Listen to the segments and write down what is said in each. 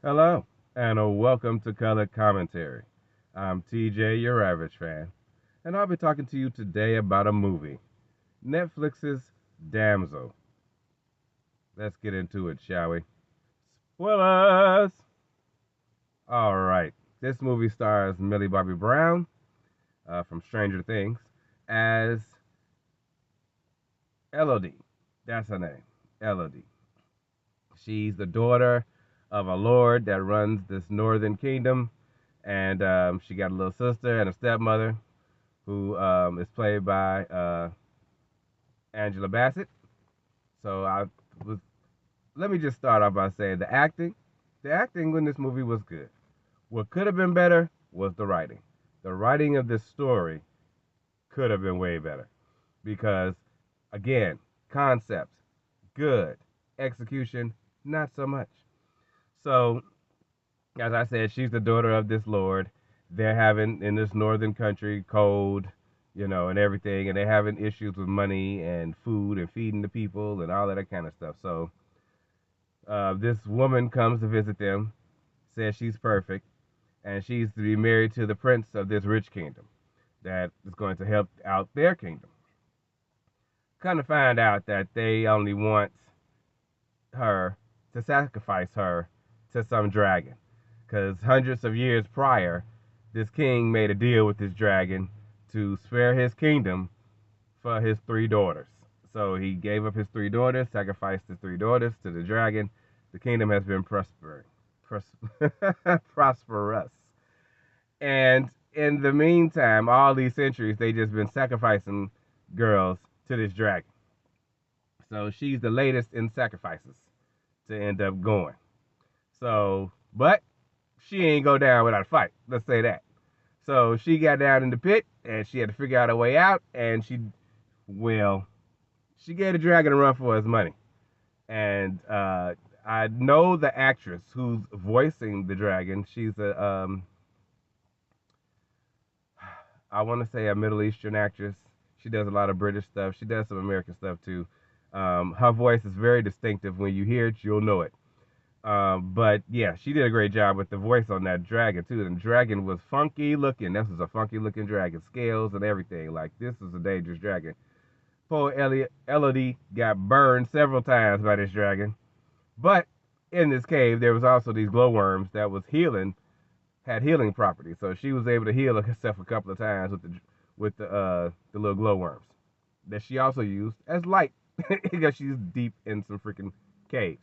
Hello, and welcome to Color Commentary. I'm TJ, your average fan, and I'll be talking to you today about a movie, Netflix's Damsel. Let's get into it, shall we? Spoilers! Alright, this movie stars Millie Bobby Brown from Stranger Things as Elodie. That's her name, Elodie. She's the daughter of a lord that runs this northern kingdom, and she got a little sister and a stepmother who is played by Angela Bassett. So I was. Let me just start off by saying the acting in this movie was good. What could have been better was the writing. The writing of this story could have been way better because, again, concepts good, execution not so much. So, as I said, she's the daughter of this lord. They're having in this northern country cold, and everything, and they're having issues with money and food and feeding the people and all of that kind of stuff. So, this woman comes to visit them, says she's perfect, and she's to be married to the prince of this rich kingdom that is going to help out their kingdom. Kind of find out that they only want her to sacrifice her to some dragon. Because hundreds of years prior, this king made a deal with this dragon to spare his kingdom for his three daughters. So he gave up his three daughters, sacrificed his three daughters to the dragon. The kingdom has been prosperous. And in the meantime, all these centuries, they just been sacrificing girls to this dragon. So she's the latest in sacrifices to end up going. So, but she ain't go down without a fight. Let's say that. So she got down in the pit and she had to figure out a way out. And well, she gave the dragon a run for his money. And I know the actress who's voicing the dragon. She's I want to say a Middle Eastern actress. She does a lot of British stuff. She does some American stuff too. Her voice is very distinctive. When you hear it, you'll know it. But yeah, she did a great job with the voice on that dragon too. And the dragon was funky looking. This was a funky looking dragon, scales and everything. Like this was a dangerous dragon. Poor Elodie got burned several times by this dragon. But in this cave, there was also these glowworms that was had healing properties. So she was able to heal herself a couple of times with the little glowworms that she also used as light because she's deep in some freaking caves.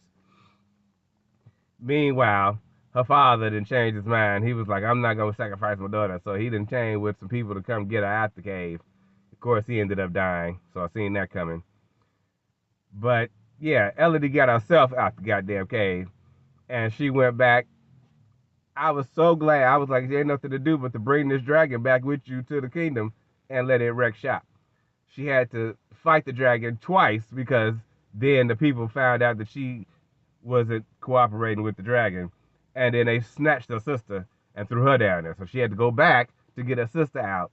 Meanwhile, her father didn't change his mind. He was like, I'm not going to sacrifice my daughter. So he didn't change with some people to come get her out the cave. Of course, he ended up dying. So I seen that coming. But yeah, Elodie got herself out the goddamn cave. And she went back. I was so glad. I was like, there ain't nothing to do but to bring this dragon back with you to the kingdom and let it wreck shop. She had to fight the dragon twice because then the people found out that she wasn't cooperating with the dragon, and then they snatched her sister and threw her down there. So she had to go back to get her sister out,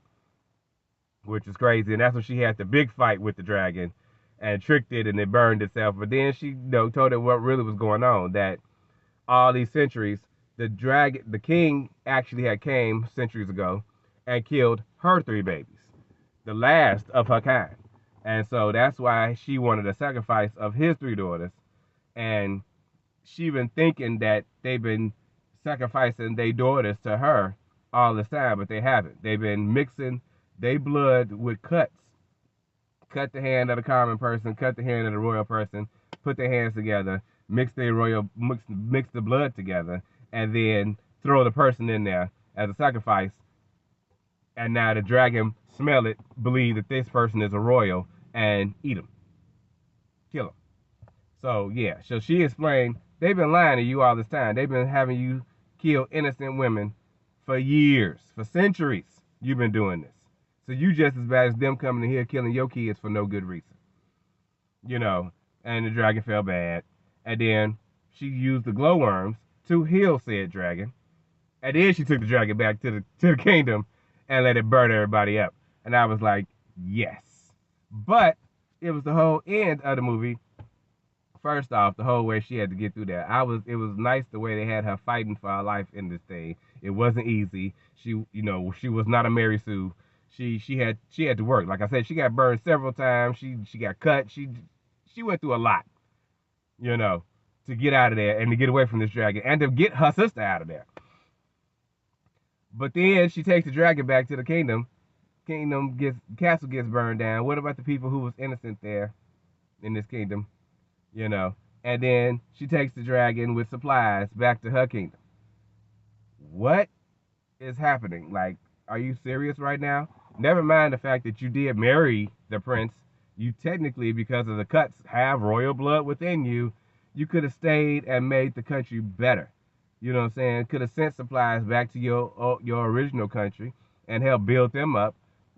which is crazy. And that's when she had the big fight with the dragon and tricked it, and it burned itself. But then she, told it what really was going on. That all these centuries, the king actually had came centuries ago and killed her three babies, the last of her kind. And so that's why she wanted a sacrifice of his three daughters. And she been thinking that they've been sacrificing their daughters to her all this time, but they haven't. They've been mixing their blood with cuts. Cut the hand of the common person, cut the hand of the royal person, put their hands together, mix the blood together, and then throw the person in there as a sacrifice. And now the dragon smell it, believe that this person is a royal, and eat him, kill him. So yeah, so she explained they've been lying to you all this time. They've been having you kill innocent women for years, for centuries. You've been doing this. So you just as bad as them coming in here killing your kids for no good reason. And the dragon felt bad. And then she used the glowworms to heal said dragon. And then she took the dragon back to the kingdom and let it burn everybody up. And I was like, yes. But it was the whole end of the movie First off, the whole way she had to get through that, it was nice the way they had her fighting for her life in this thing. It wasn't easy. She was not a Mary Sue. She had to work. Like I said, she got burned several times. She got cut. She went through a lot, you know, to get out of there and to get away from this dragon and to get her sister out of there. But then she takes the dragon back to the kingdom. Castle gets burned down. What about the people who was innocent there in this kingdom? You know. And then she takes the dragon with supplies back to her kingdom. What is happening? Like, are you serious right now? Never mind the fact that you did marry the prince. You technically, because of the cuts, have royal blood within you. You could have stayed and made the country better. You know what I'm saying? Could have sent supplies back to your original country and help build them up.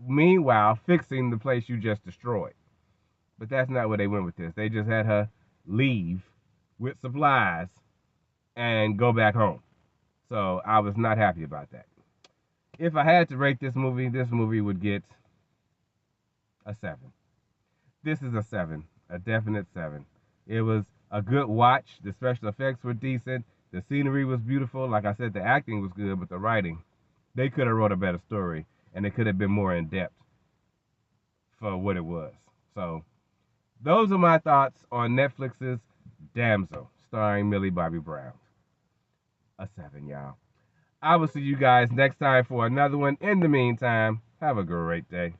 Meanwhile, fixing the place you just destroyed. But that's not where they went with this. They just had her leave with supplies and go back home. So I was not happy about that. If I had to rate this movie would get a 7. This is a 7, a definite 7. It was a good watch. The special effects were decent. The scenery was beautiful. Like I said, the acting was good, but the writing, they could have wrote a better story, and it could have been more in depth for what it was. So those are my thoughts on Netflix's Damsel, starring Millie Bobby Brown. A 7, y'all. I will see you guys next time for another one. In the meantime, have a great day.